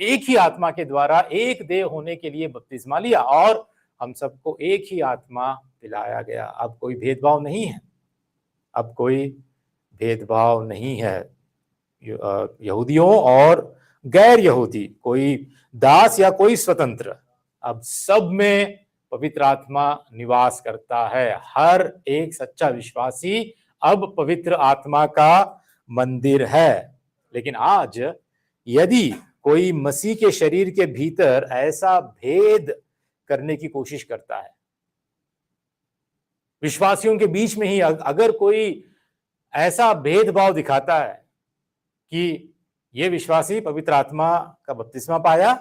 एक ही आत्मा के द्वारा एक देह होने के लिए बपतिस्मा लिया और हम सबको एक ही आत्मा पिलाया गया। अब कोई भेदभाव नहीं है, अब कोई भेदभाव नहीं है यहूदियों और गैर यहूदी, कोई दास या कोई स्वतंत्र, अब सब में पवित्र आत्मा निवास करता है। हर एक सच्चा विश्वासी अब पवित्र आत्मा का मंदिर है। लेकिन आज यदि कोई मसीह के शरीर के भीतर ऐसा भेद करने की कोशिश करता है, विश्वासियों के बीच में ही अगर कोई ऐसा भेदभाव दिखाता है कि ये विश्वासी पवित्र आत्मा का बपतिस्मा पाया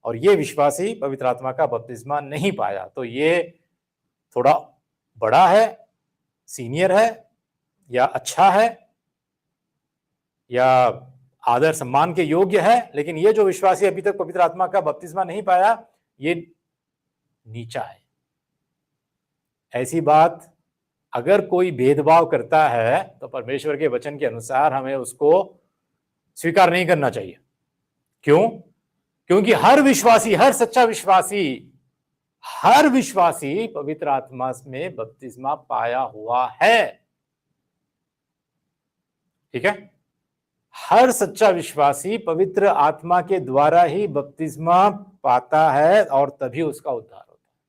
और ये विश्वासी पवित्र आत्मा का बपतिस्मा नहीं पाया, तो ये थोड़ा बड़ा है, सीनियर है या अच्छा है या आदर सम्मान के योग्य है, लेकिन ये जो विश्वासी अभी तक पवित्र आत्मा का बपतिस्मा नहीं पाया, ये नीचा है। ऐसी बात अगर कोई भेदभाव करता है तो परमेश्वर के वचन के अनुसार हमें उसको स्वीकार नहीं करना चाहिए। क्यों? क्योंकि हर विश्वासी, हर सच्चा विश्वासी, हर विश्वासी पवित्र आत्मा में बपतिस्मा पाया हुआ है। ठीक है, हर सच्चा विश्वासी पवित्र आत्मा के द्वारा ही बपतिस्मा पाता है और तभी उसका उद्धार होता है।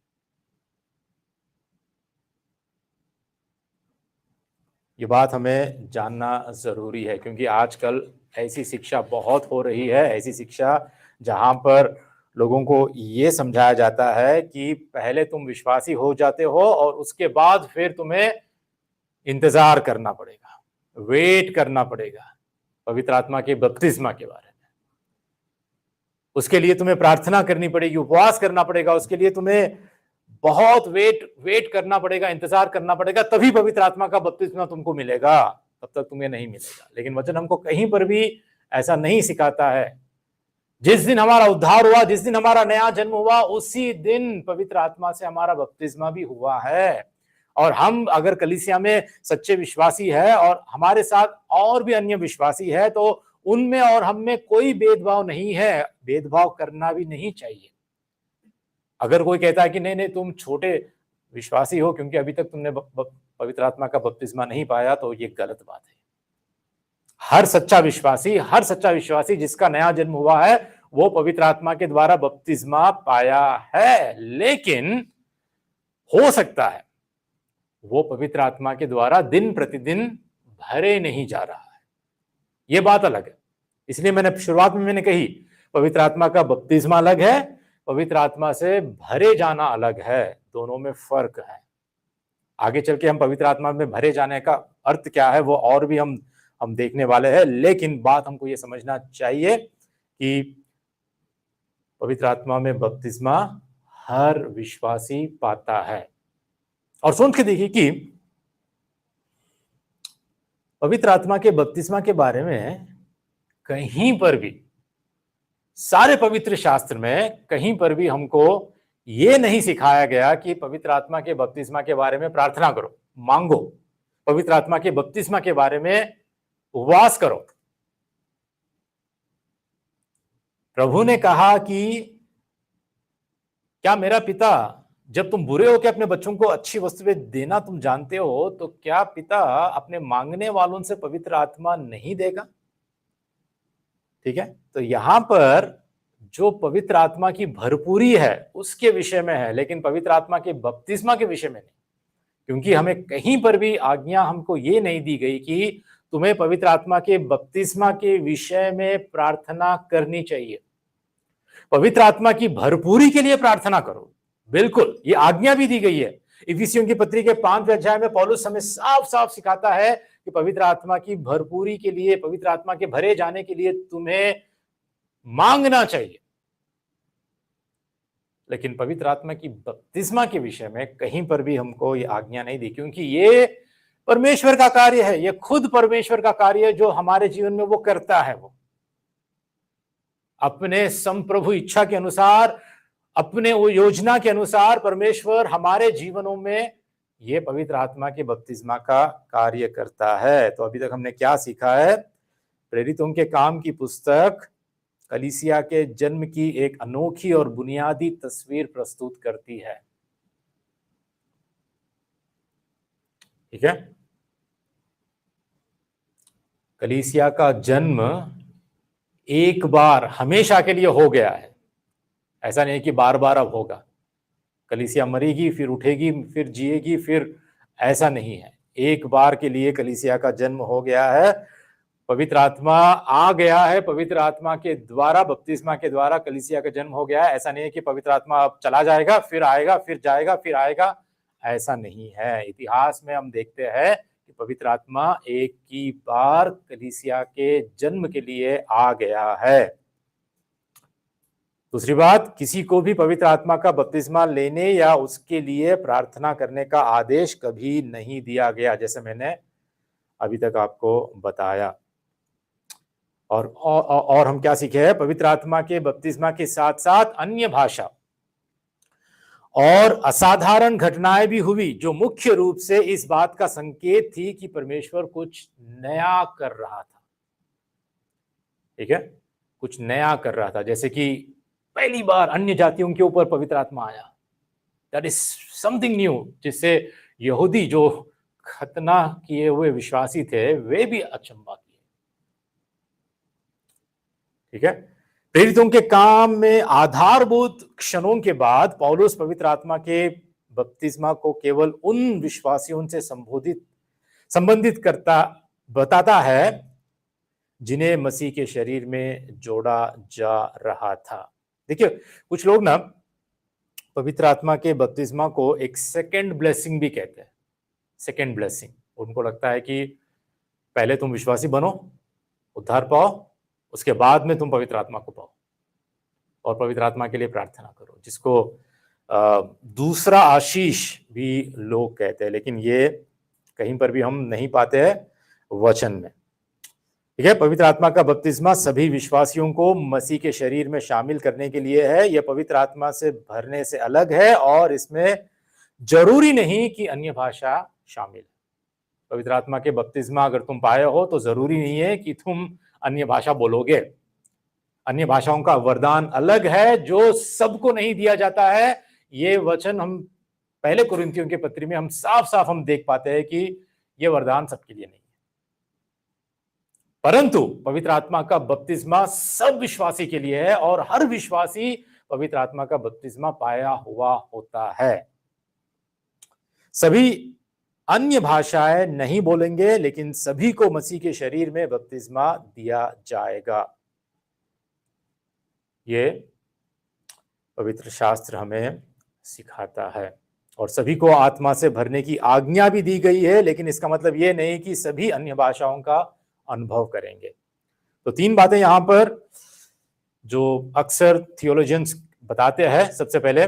ये बात हमें जानना जरूरी है, क्योंकि आजकल ऐसी शिक्षा बहुत हो रही है, ऐसी शिक्षा जहां पर लोगों को ये समझाया जाता है कि पहले तुम विश्वासी हो जाते हो और उसके बाद फिर तुम्हें इंतजार करना पड़ेगा, वेट करना पड़ेगा पवित्र आत्मा के बपतिस्मा के बारे में। उसके लिए तुम्हें प्रार्थना करनी पड़ेगी, उपवास करना पड़ेगा, उसके लिए तुम्हें बहुत वेट करना पड़ेगा, इंतजार करना पड़ेगा, तभी पवित्र आत्मा का बपतिस्मा तुमको मिलेगा। तब तक तुम्हें नहीं मिलेगा। लेकिन वचन हमको कहीं पर भी ऐसा नहीं सिखाता है। जिस दिन हमारा उद्धार हुआ, जिस दिन हमारा नया जन्म हुआ, उसी दिन पवित्र आत्मा से हमारा बपतिस्मा भी हुआ है। और हम अगर कलीसिया में सच्चे विश्वासी है और हमारे साथ और भी अन्य विश्वासी है, तो उनमें और हम में कोई भेदभाव नहीं है, भेदभाव करना भी नहीं चाहिए। अगर कोई कहता है कि नहीं नहीं तुम छोटे विश्वासी हो क्योंकि अभी तक तुमने पवित्र आत्मा का बपतिस्मा नहीं पाया, तो ये गलत बात है। हर सच्चा विश्वासी जिसका नया जन्म हुआ है, वो पवित्र आत्मा के द्वारा बपतिस्मा पाया है। लेकिन हो सकता है वो पवित्र आत्मा के द्वारा दिन प्रतिदिन भरे नहीं जा रहा है, ये बात अलग है। इसलिए मैंने शुरुआत में कही, पवित्र आत्मा का बपतिस्मा अलग है, पवित्र आत्मा से भरे जाना अलग है, दोनों में फर्क है। आगे चल के हम पवित्र आत्मा में भरे जाने का अर्थ क्या है वो और भी हम देखने वाले हैं। लेकिन बात हमको ये समझना चाहिए कि पवित्र आत्मा में बपतिस्मा हर विश्वासी पाता है। और सोच के देखिए कि पवित्र आत्मा के बपतिस्मा के बारे में कहीं पर भी, सारे पवित्र शास्त्र में कहीं पर भी हमको ये नहीं सिखाया गया कि पवित्र आत्मा के बपतिस्मा के बारे में प्रार्थना करो, मांगो, पवित्र आत्मा के बपतिस्मा के बारे में उपवास करो। प्रभु ने कहा कि क्या मेरा पिता, जब तुम बुरे हो के अपने बच्चों को अच्छी वस्तुएं देना तुम जानते हो, तो क्या पिता अपने मांगने वालों से पवित्र आत्मा नहीं देगा? ठीक है, तो यहां पर जो पवित्र आत्मा की भरपूरी है उसके विषय में है, लेकिन पवित्र आत्मा के बपतिस्मा के विषय में नहीं। क्योंकि हमें कहीं पर भी आज्ञा हमको ये नहीं दी गई कि तुम्हें पवित्र आत्मा के बपतिस्मा के विषय में प्रार्थना करनी चाहिए। पवित्र आत्मा की भरपूरी के लिए प्रार्थना करो, बिल्कुल, ये आज्ञा भी दी गई है। इफिसियों की पत्री के 5वें अध्याय में पौलुस हमें साफ साफ सिखाता है कि पवित्र आत्मा की भरपूरी के लिए, पवित्र आत्मा के भरे जाने के लिए तुम्हें मांगना चाहिए। लेकिन पवित्र आत्मा की बपतिस्मा के विषय में कहीं पर भी हमको ये आज्ञा नहीं दी, क्योंकि ये परमेश्वर का कार्य है, ये खुद परमेश्वर का कार्य है जो हमारे जीवन में वो करता है। वो अपने संप्रभु इच्छा के अनुसार, अपने वो योजना के अनुसार परमेश्वर हमारे जीवनों में ये पवित्र आत्मा के बपतिस्मा का कार्य करता है। तो अभी तक हमने क्या सीखा है? प्रेरितों के काम की पुस्तक कलीसिया के जन्म की एक अनोखी और बुनियादी तस्वीर प्रस्तुत करती है। ठीक है, कलीसिया का जन्म एक बार हमेशा के लिए हो गया है, ऐसा नहीं कि बार बार अब होगा। कलीसिया मरेगी, फिर उठेगी, फिर जिएगी, फिर ऐसा नहीं है। एक बार के लिए कलीसिया का जन्म हो गया है, पवित्र आत्मा आ गया है, पवित्र आत्मा के द्वारा, बपतिस्मा के द्वारा कलीसिया का जन्म हो गया है। ऐसा नहीं है कि पवित्र आत्मा अब चला जाएगा, फिर आएगा, फिर जाएगा, फिर आएगा, ऐसा नहीं है। इतिहास में हम देखते हैं कि पवित्र आत्मा एक ही बार कलीसिया के जन्म के लिए आ गया है। दूसरी बात, किसी को भी पवित्र आत्मा का बपतिस्मा लेने या उसके लिए प्रार्थना करने का आदेश कभी नहीं दिया गया, जैसे मैंने अभी तक आपको बताया। और हम क्या सीखे हैं? पवित्र आत्मा के बपतिस्मा के साथ साथ अन्य भाषा और असाधारण घटनाएं भी हुई, जो मुख्य रूप से इस बात का संकेत थी कि परमेश्वर कुछ नया कर रहा था। ठीक है, कुछ नया कर रहा था। जैसे कि पहली बार अन्य जातियों के ऊपर पवित्र आत्मा आया, दैट इज समथिंग न्यू, जिससे यहूदी जो खतना किए हुए विश्वासी थे वे भी अचंभा किए। ठीक है, प्रेरितों के काम में आधारभूत क्षणों के बाद पौलुस पवित्र आत्मा के बपतिस्मा को केवल उन विश्वासियों से संबंधित बताता है जिन्हें मसीह के शरीर में जोड़ा जा रहा था। देखिए, कुछ लोग ना पवित्र आत्मा के बपतिस्मा को एक सेकंड ब्लेसिंग भी कहते हैं। सेकंड ब्लेसिंग, उनको लगता है कि पहले तुम विश्वासी बनो, उद्धार पाओ, उसके बाद में तुम पवित्र आत्मा को पाओ और पवित्र आत्मा के लिए प्रार्थना करो, जिसको दूसरा आशीष भी लोग कहते हैं। लेकिन ये कहीं पर भी हम नहीं पाते हैं। वचन में। ठीक है, पवित्र आत्मा का बपतिस्मा सभी विश्वासियों को मसीह के शरीर में शामिल करने के लिए है। यह पवित्र आत्मा से भरने से अलग है और इसमें जरूरी नहीं कि अन्य भाषा शामिल है। पवित्र आत्मा के बपतिस्मा अगर तुम पाए हो तो जरूरी नहीं है कि तुम अन्य भाषा बोलोगे। अन्य भाषाओं का वरदान अलग है जो सबको नहीं दिया जाता है। ये वचन हम पहले कुरिन्थियों के पत्री में हम साफ साफ हम देख पाते हैं कि यह वरदान सबके लिए नहीं है, परंतु पवित्र आत्मा का बपतिस्मा सब विश्वासी के लिए है और हर विश्वासी पवित्र आत्मा का बपतिस्मा पाया हुआ होता है। सभी अन्य भाषाएं नहीं बोलेंगे, लेकिन सभी को मसीह के शरीर में बपतिस्मा दिया जाएगा। ये पवित्र शास्त्र हमें सिखाता है और सभी को आत्मा से भरने की आज्ञा भी दी गई है, लेकिन इसका मतलब ये नहीं कि सभी अन्य भाषाओं का अनुभव करेंगे। तो तीन बातें यहां पर जो अक्सर थियोलॉजियंस बताते हैं। सबसे पहले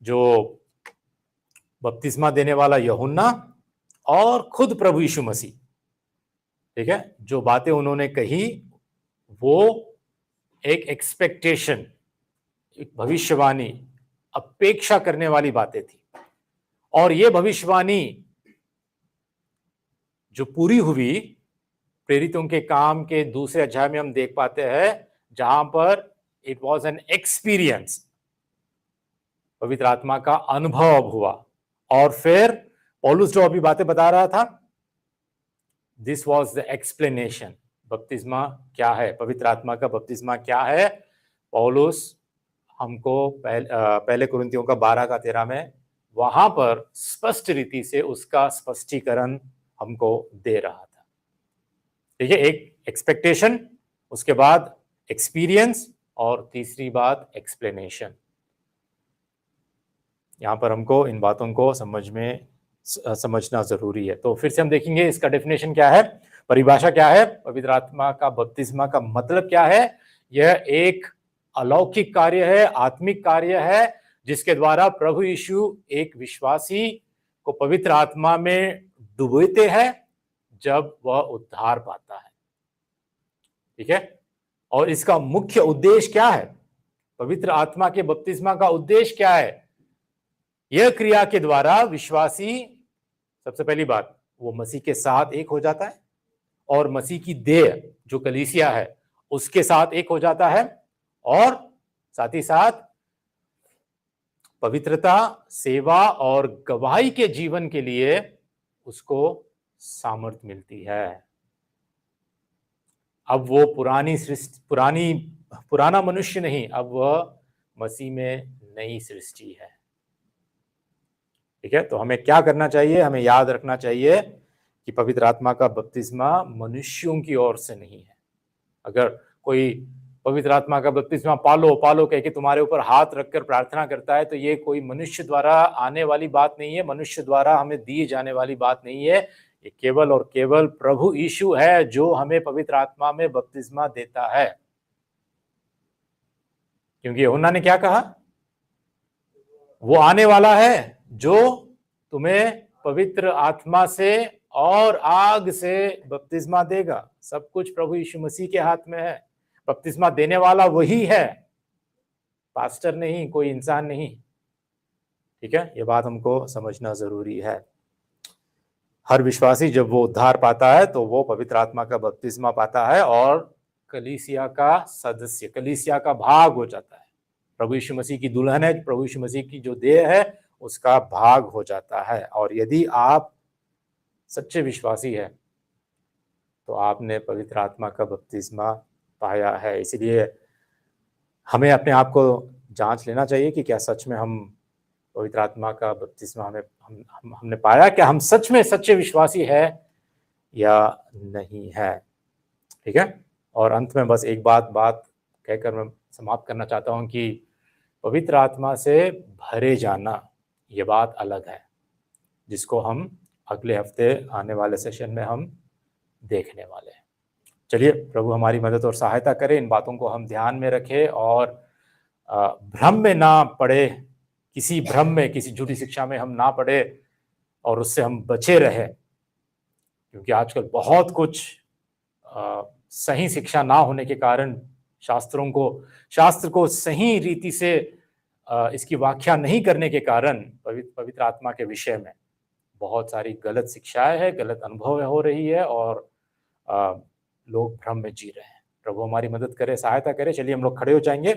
जो बपतिस्मा देने वाला यूहन्ना और खुद प्रभु यीशु मसीह, ठीक है, जो बातें उन्होंने कही वो एक एक्सपेक्टेशन, एक भविष्यवाणी, अपेक्षा करने वाली बातें थी और ये भविष्यवाणी जो पूरी हुई प्रेरितों के काम के दूसरे अध्याय में हम देख पाते हैं, जहां पर इट वॉज एन एक्सपीरियंस, पवित्र आत्मा का अनुभव हुआ। और फिर पौलुस जो अभी बातें बता रहा था, दिस वॉज द एक्सप्लेनेशन। बपतिस्मा क्या है, पवित्र आत्मा का बपतिस्मा क्या है, पौलुस हमको पहले कुरिन्थियों का 12 का 13 में वहां पर स्पष्ट रीति से उसका स्पष्टीकरण हमको दे रहा था। ठीक है, एक एक्सपेक्टेशन, उसके बाद एक्सपीरियंस और तीसरी बात एक्सप्लेनेशन। यहां पर हमको इन बातों को समझना जरूरी है। तो फिर से हम देखेंगे इसका डेफिनेशन क्या है, परिभाषा क्या है, पवित्र आत्मा का बपतिस्मा का मतलब क्या है। यह एक अलौकिक कार्य है, आत्मिक कार्य है, जिसके द्वारा प्रभु यीशु एक विश्वासी को पवित्र आत्मा में डुबोते हैं जब वह उद्धार पाता है। ठीक है, और इसका मुख्य उद्देश्य क्या है, पवित्र आत्मा के बपतिस्मा का उद्देश्य क्या है। यह क्रिया के द्वारा विश्वासी, सबसे पहली बात, वो मसीह के साथ एक हो जाता है और मसीह की देह जो कलीसिया है उसके साथ एक हो जाता है, और साथ ही साथ पवित्रता, सेवा और गवाही के जीवन के लिए उसको सामर्थ्य मिलती है। अब वो पुराना मनुष्य नहीं, अब वह मसीह में नई सृष्टि है। ठीक है, तो हमें क्या करना चाहिए, हमें याद रखना चाहिए कि पवित्र आत्मा का बपतिस्मा मनुष्यों की ओर से नहीं है। अगर कोई पवित्र आत्मा का बपतिस्मा पालो पालो कह के तुम्हारे ऊपर हाथ रखकर प्रार्थना करता है, तो ये कोई मनुष्य द्वारा आने वाली बात नहीं है, मनुष्य द्वारा हमें दी जाने वाली बात नहीं है। ये केवल और केवल प्रभु यीशु है जो हमें पवित्र आत्मा में बपतिस्मा देता है। क्योंकि यूहन्ना ने क्या कहा, वो आने वाला है जो तुम्हें पवित्र आत्मा से और आग से बपतिस्मा देगा। सब कुछ प्रभु यीशु मसीह के हाथ में है। बपतिस्मा देने वाला वही है, पास्टर नहीं, कोई इंसान नहीं। ठीक है, ये बात हमको समझना जरूरी है। हर विश्वासी जब वो उद्धार पाता है तो वो पवित्र आत्मा का बपतिस्मा पाता है और कलीसिया का सदस्य, कलीसिया का भाग हो जाता है। प्रभु यीशु मसीह की दुल्हन है, प्रभु यीशु मसीह की जो देह है उसका भाग हो जाता है। और यदि आप सच्चे विश्वासी है तो आपने पवित्र आत्मा का बपतिस्मा पाया है। इसलिए हमें अपने आप को जांच लेना चाहिए कि क्या सच में हम पवित्र आत्मा का बपतिस्मा हमने पाया, क्या हम सच में सच्चे विश्वासी है या नहीं है। ठीक है, और अंत में बस एक बात कहकर मैं समाप्त करना चाहता हूं कि पवित्र आत्मा से भरे जाना ये बात अलग है, जिसको हम अगले हफ्ते आने वाले सेशन में हम देखने वाले हैं। चलिए, प्रभु हमारी मदद और सहायता करे, इन बातों को हम ध्यान में रखें और भ्रम में ना पड़े, किसी भ्रम में, किसी झूठी शिक्षा में हम ना पड़े और उससे हम बचे रहे। क्योंकि आजकल बहुत कुछ सही शिक्षा ना होने के कारण शास्त्र को सही रीति से इसकी व्याख्या नहीं करने के कारण पवित्र आत्मा के विषय में बहुत सारी गलत शिक्षाएं हैं, गलत अनुभव हो रही है और लोग भ्रम में जी रहे हैं। प्रभु हमारी मदद करे, सहायता करे। चलिए हम लोग खड़े हो जाएंगे